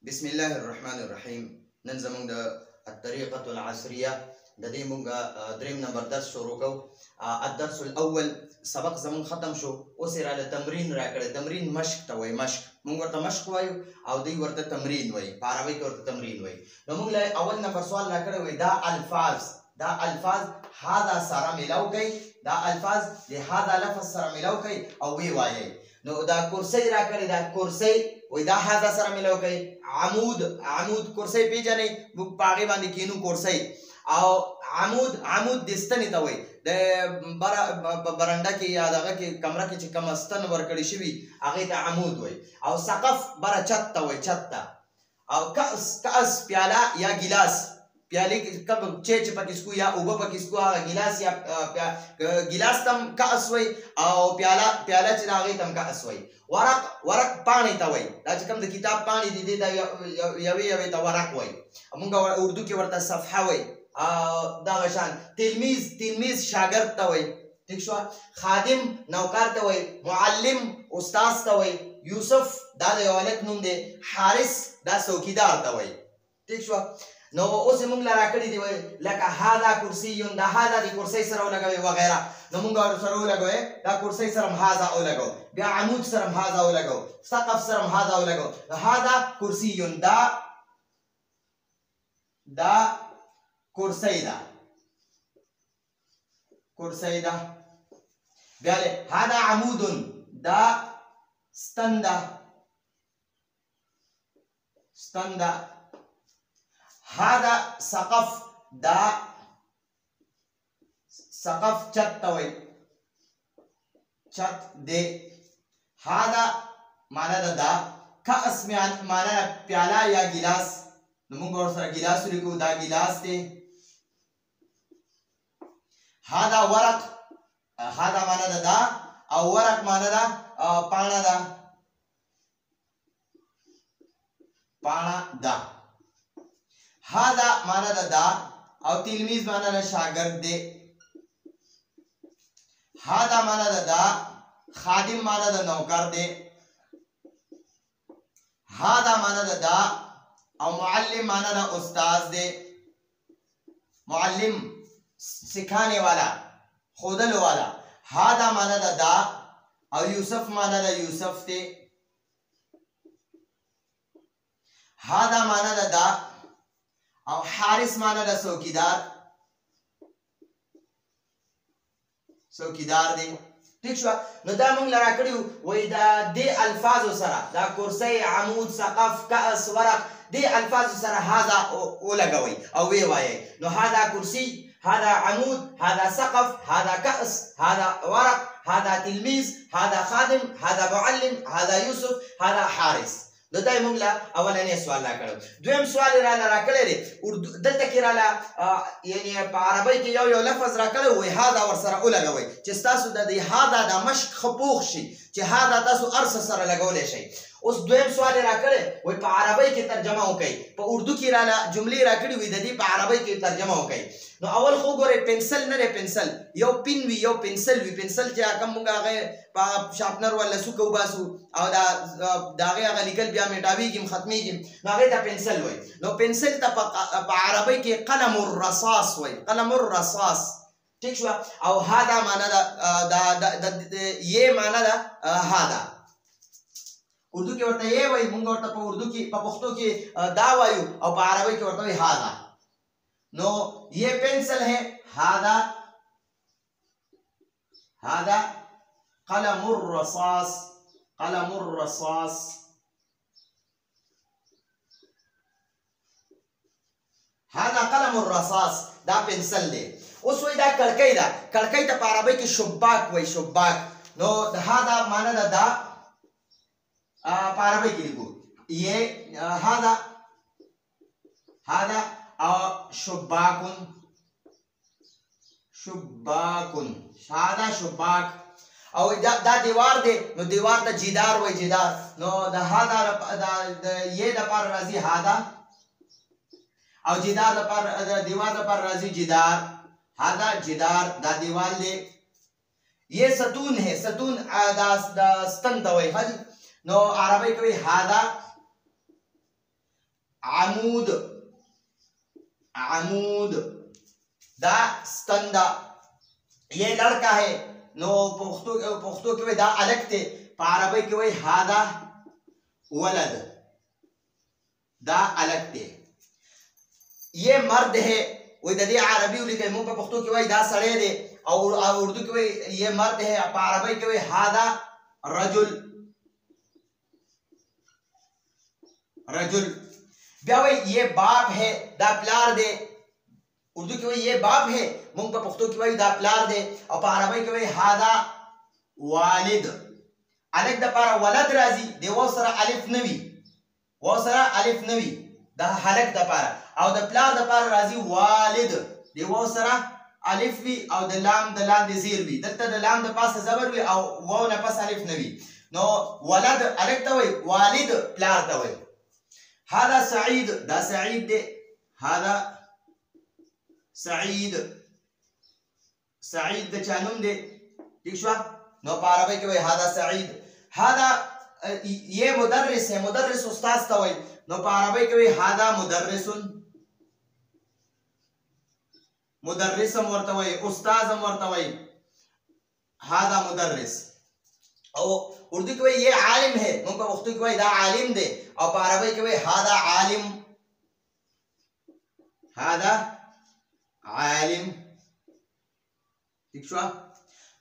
بسم الله الرحمن الرحیم. نن زمونږ د الطریقة العصریه د دې مونږ دریم نمبر درس شروع کوو. الدرس الاول سبق زمون ختم شو. اوس یې راله تمرین راکړی. تمرین مشق ته وایي. مشق مونږ ورته مشق وایو او دوی ورته تمرین وایي. په عربۍ کې ورته تمرین وایي. نو مونږ له اول نمبر سوال راکړی وایي دا الفاظ هذا سره ملاو کوي. دا الفاظ د هذا لفظ سره ملاو کوي او وی وایي. نو دا کرسی راکړی. دا کرسی وای دا هذا سره ملاو کوي. عمود کرسی پیژنئ، موږ په هغې باندې کینو کرسی. او عمود د ستنې ته وایي. د برنډه کې یا دغه کې کمره کې چې کومه ستن ورکړې شوي هغې ته عمود وایي. او سقف بره چت ته وایي، چت ته. او کأس پیاله یا ګیلاس، پیالې کې کوم چې پکې څکو یا اوبه پکې څکو هغه ګیلاس یا ګیلاس ته هم کأس وایي. او پیاله چې د هغې ته هم کأس وایي. ورق پاڼې ته وایي. دا چې کوم د کتاب پاڼې دي دې ته یوې ته ورق وایي. موږ اردو کې ورته صفحه وایي. دغه شان تلمیذ شاګرد ته وایي. ٹھیک شوه. خادم نوکر ته وایي. معلم استاذ ته وایي. یوسف دا د یو هلک نوم دی. حارس دا څوکیدار ته وایي. ٹھیک شوه. نو اوس یې موږ له راکړي دي وایي لکه هذا کرسیون، دا هذا د کرسۍ سره ولګوئ وغیره. نو موږ ورسره ولګوئ. دا کرسۍ سره هم هذا ولګو، بیا عمود سره هم هذا ولګو، سقف سره هم هذا ولګو. هذا کرسیون، دا کرسۍ ده، کرسۍ ده. بیا هذا عمودن، دا ستن ده، ستن ده. هذا سقف، دا سقف چت ته وایي، چت دی. هذا معنا ده دا. کأس معنا ده پیاله یا ګیلاس. نو موږ ورسره ګیلاس ولیکو، دا ګیلاس دی. هذا ورق، هذا معنا ده دا او ورق معنا ده پاڼه ده، پاڼه ده. هذا معنا ده دا او تلمیذ معنا ده شاګرد دی. هذا معنا ده دا، خادم معنا ده نوکر دی. هذا معنا ده دا او معلم معنا ده استاد دی. معلم سکھانے والا، خودلو والا. هذا معنا ده دا او یوسف معنا ده یوسف دی. هذا معنا ده دا او حارس معنا ده څوکیدار، څوکیدار دی. ٹھیک شوه. نو دا موږ له راکړي وایي دا دې الفاظو سره، دا کرسۍ، عمود، سقف، کأس، ورق، دې الفاظو سره هذا ولګوئ او ویې وایئ. نو هذا کرسي، هذا عمود، هذا سقف، هذا كأس، هذا ورق، هذا تلميذ، هذا خادم، هذا معلم، هذا يوسف، هذا حارس. نو دا موږ له اولنی سوال راکړو. دویم سوال یې راله راکړی دی دلته کې راله یعنې په عربۍ کې یو لفظ راکړی وایي هذا ورسره ولګوئ چې ستاسو د دې هذا دا مشق ښه پوخ شي چې هذا تاسو هر څه سره لګولی شئ. اوس دویم سوال یې راکړی وایي په عربۍ کې ترجمه وکړئ. په اردو کې راله جملې راکړي وي د دې په عربۍ کې ترجمه وکړئ. نو اول خو ګورئ پنسل نه دی، پنسل یو پین وي یو پنسل وي. پنسل چې کوم موږ هغې په شارپنر ولا سوکه وباسو او د هغې هغه لیکل بیا میټاویږي ختمیږي، نو هغې ته پنسل وایي. نو پنسل ته په عربۍ کې قلم الرصاص وایي، قلم الرصاص. ٹھیک شوه. او هذا معنا ده یې معنا ده هذا. اردو کې ورته یې وایي، موږ ورته په اردو کې په پښتو کې دا وایو او په عربۍ کې ورته وایي هذا. نو یہ پینسل ہے، هذا قلم الرصاص، قلم الرصاص. هذا قلم الرصاص، دا پینسل دی. اوس وایي دا کړکۍ ده. کړکۍ ته په عربۍ کې شباک وایي، شباک. نو هذا معنا ده دا په عربۍ کې لیکو یہ هذا او شباکن، شباکن، هذا شباک. او دا دیوار دی، نو دیوار ته جدار وایي، جدار. نو د هذا د یې دپاره راځي هذا او جدار دپاره د دیوار دپاره راځي جدار. هذا جدار، دا دیوال دی. یہ ستون ہے، ستون دا ستن ته وایي. نو عربی کې وایي هذا عمود عمود دا ستندا یہ لڑکا ہے نو پختو کې وای دا الګ ته په عربی کې وای هذا ولد دا الګ ته یہ مرد ہے وای د دې عربي ولیکي مو په پښتو کې وای دا سړی دی او اردو کې وای یہ مرد ہے په عربی کې وای هذا رجل رجل بیا وای یہ باپ ہے دا پلار دی اردو کې وای یہ باپ ہے مونږ په پښتو کې وای دا پلار دی او په عربی کې وای هذا والد الګ د پاره ولد راځي دی و سره الف نوي و سره الف نوي دا هلک د پاره او د پلار د پاره راځي والد دی و سره الف وی او د لام د لاندې زیر وی دلته د لام د پاسه زبر وی او واو نه پس الف نوي نو ولد الګ ته وای والد پلار ته وای هذا سعيد دا سعيد دی هذا سعيد سعيد د چانوم دی ٹھیک شو نو په عربی کې وای هذا سعيد هذا یہ مدرس ہے مدرس استاد ته وای نو په عربی کې وای هذا مدرس مدرس ورته وای استاد ورته وای هذا مدرس او اردو کې وای یہ عالم ہے موږ په پښتو کې وای دا عالم دی او په عربی کې وای هذا عالم هذا عالم ٹھیک شو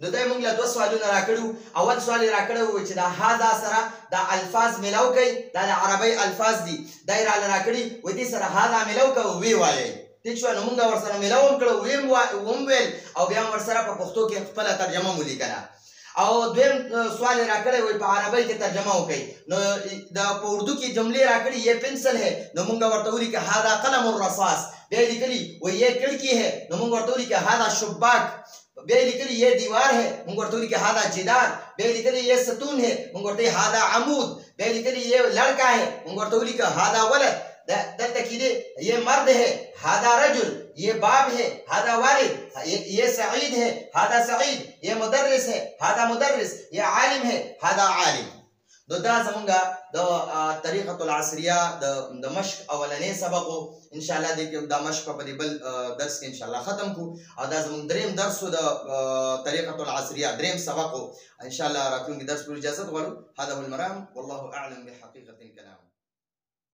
نو دای موږ له دوه سوالونه راکړو اول سوال راکړو چې دا هاذا سره دا الفاظ ملاو کوي دا د عربی الفاظ دي دای را راکړي و دې سره هاذا ملاو کوي وی وایي ٹھیک شو نو موږ ور سره ملاو کړو ویم ویل او بیا ور سره په پښتو کې خپل ترجمه مولي کړه او دویم سوال راکړی وای په عربی کې ترجمه وکړي نو دا په اردو کې جملې راکړي یہ پنسل ہے نو موږ ورته وایو چې هاذا قلم الرصاص بیا لیکلي و یہ کھڑکی ہے نو موږ ورته وایو چې هاذا شباک بیا لیکلي یہ دیوار ہے موږ ورته وایو چې هاذا جدار بیا لیکلي یہ ستون ہے موږ ورته هاذا عمود بیا لیکلي یہ لڑکا ہے موږ ورته وایو چې هاذا ولد دلته کې دی یہ مرد ہے هذا رجل یہ باب ہے هذا والد یہ سعید ہے هذا سعید یہ مدرس ہے هذا مدرس یہ عالم ہے هذا عالم نو دا زمونږه د طریقه العصریه د مشق اولنې سبق ان شاء الله دا مشق په دې بل درس کې ان شاء الله ختم کو او دا زمونږ دریم درس د طریقه العصریه دریم سبق ان شاء الله راتلونکي درس پر اجازه غواړو هذا هو المرام والله اعلم بحقيقه الكلام